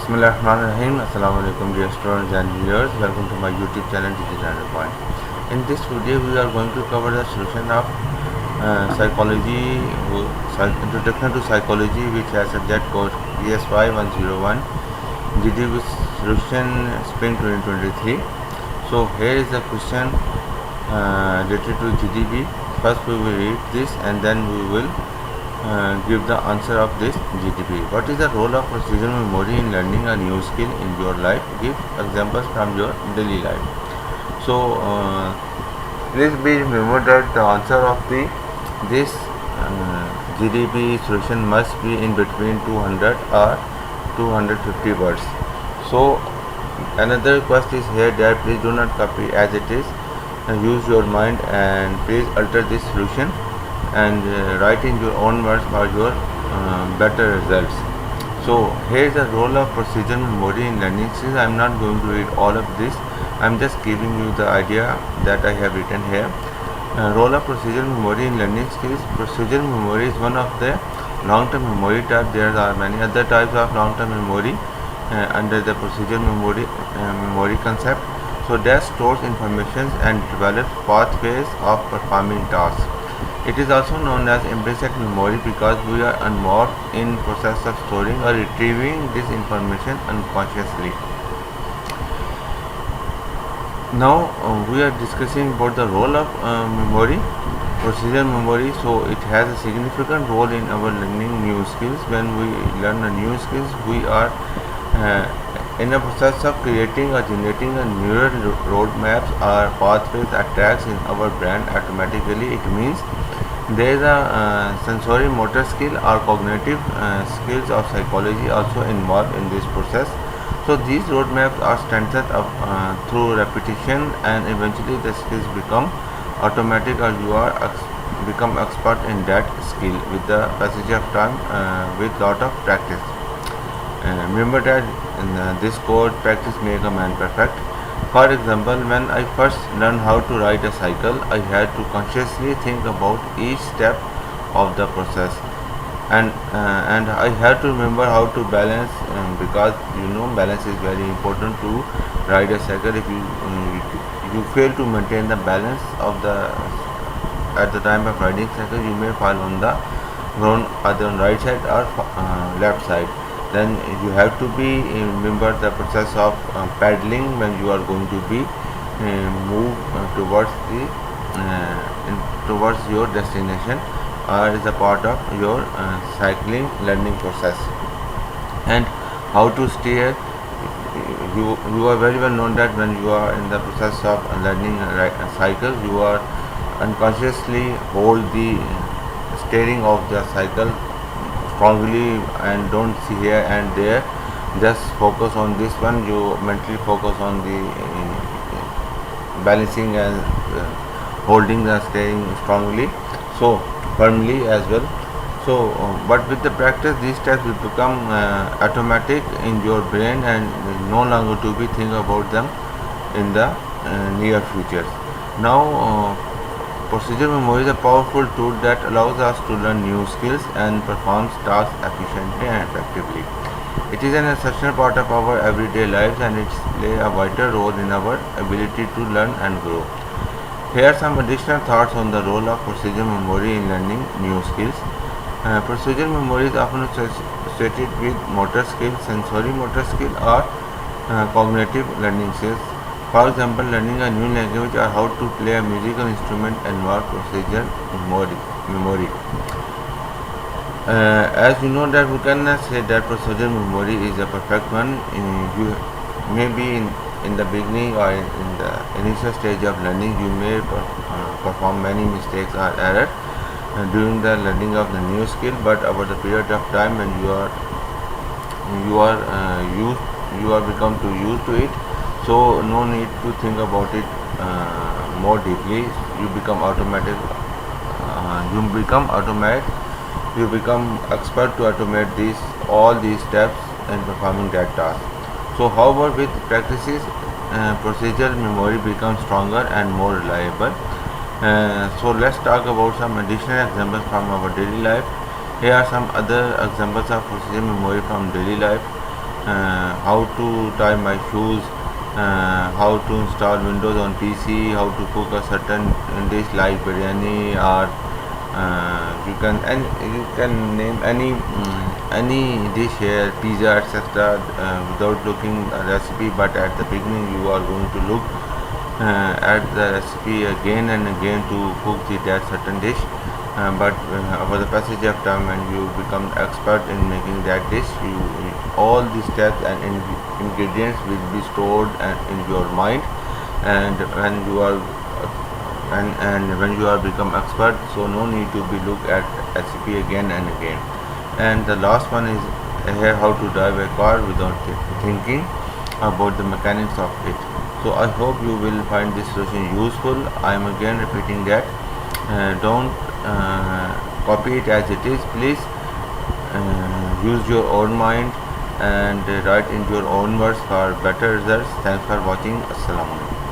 Bismillahirrahmanirrahim. Assalamu alaikum dear students and viewers. Welcome to my YouTube channel DigiLearnersPoint. In this video we are going to cover the solution of introduction to psychology, which has a subject called PSY101 GDB Solution Spring 2023. So here is the question related to GDB. First we will read this and then we will give the answer of this GDB. What is the role of procedural memory in learning a new skill in your life? Give examples from your daily life. So please be remember that the answer of this GDB solution must be in between 200 or 250 words. So another request is here that please do not copy as it is, use your mind and please alter this solution and write in your own words for your better results. So here is the role of procedural memory in learning skills. I am not going to read all of this. I am just giving you the idea that I have written here. Role of procedural memory in learning skills. Procedural memory is one of the long-term memory types. There are many other types of long-term memory under the procedural memory concept. So that stores information and develops pathways of performing tasks. It is also known as implicit memory because we are involved in process of storing or retrieving this information unconsciously. Now we are discussing about the role of memory, procedural memory. So it has a significant role in our learning new skills. When we learn a new skills, we are in a process of creating or generating a neural roadmaps or pathways or tracks in our brain automatically. It means there is a sensory motor skill or cognitive skills of psychology also involved in this process. So these roadmaps are strengthened through repetition and eventually the skills become automatic or you are become expert in that skill with the passage of time with lot of practice. Remember that in this quote, practice make a man perfect. For example, when I first learned how to ride a cycle, I had to consciously think about each step of the process, and I had to remember how to balance because balance is very important to ride a cycle. If you fail to maintain the balance of at the time of riding cycle, you may fall on the ground either on right side or left side. Then you have to be remember the process of paddling when you are going to be move towards towards your destination or is a part of your cycling learning process. And how to steer, you are very well known that when you are in the process of learning a cycle, you are unconsciously hold the steering of the cycle strongly and don't see here and there, just focus on this one. You mentally focus on the balancing and holding the steering strongly, so firmly as well. So but with the practice these steps will become automatic in your brain and no longer to be think about them in the near future. Now procedural memory is a powerful tool that allows us to learn new skills and perform tasks efficiently and effectively. It is an essential part of our everyday lives and it plays a vital role in our ability to learn and grow. Here are some additional thoughts on the role of procedural memory in learning new skills. Procedural memory is often associated with motor skill, sensory motor skill or cognitive learning skills. For example, learning a new language or how to play a musical instrument involves procedural memory. As you know that we cannot say that procedural memory is a perfect one. You may be in the beginning or in the initial stage of learning, you may perform many mistakes or errors during the learning of the new skill, but over the period of time when you are become too used to it, so no need to think about it more deeply. You become automatic. You become expert to automate all these steps in performing that task. So, however, with practices, procedural memory becomes stronger and more reliable. So let's talk about some additional examples from our daily life. Here are some other examples of procedural memory from daily life. how to tie my shoes, how to install Windows on PC, how to cook a certain dish like biryani, or you can name any dish here, pizza, etc. Without looking a recipe, but at the beginning you are going to look at the recipe again and again to cook that certain dish. But over the passage of time, and you become expert in making that dish, all the steps and ingredients will be stored in your mind, and when you are when you are become expert, so no need to be look at recipe again and again. And the last one is here, how to drive a car without thinking about the mechanics of it. So I hope you will find this solution useful. I am again repeating that don't copy it as it is. Please use your own mind and write in your own words for better results. Thanks for watching. Assalamu alaikum.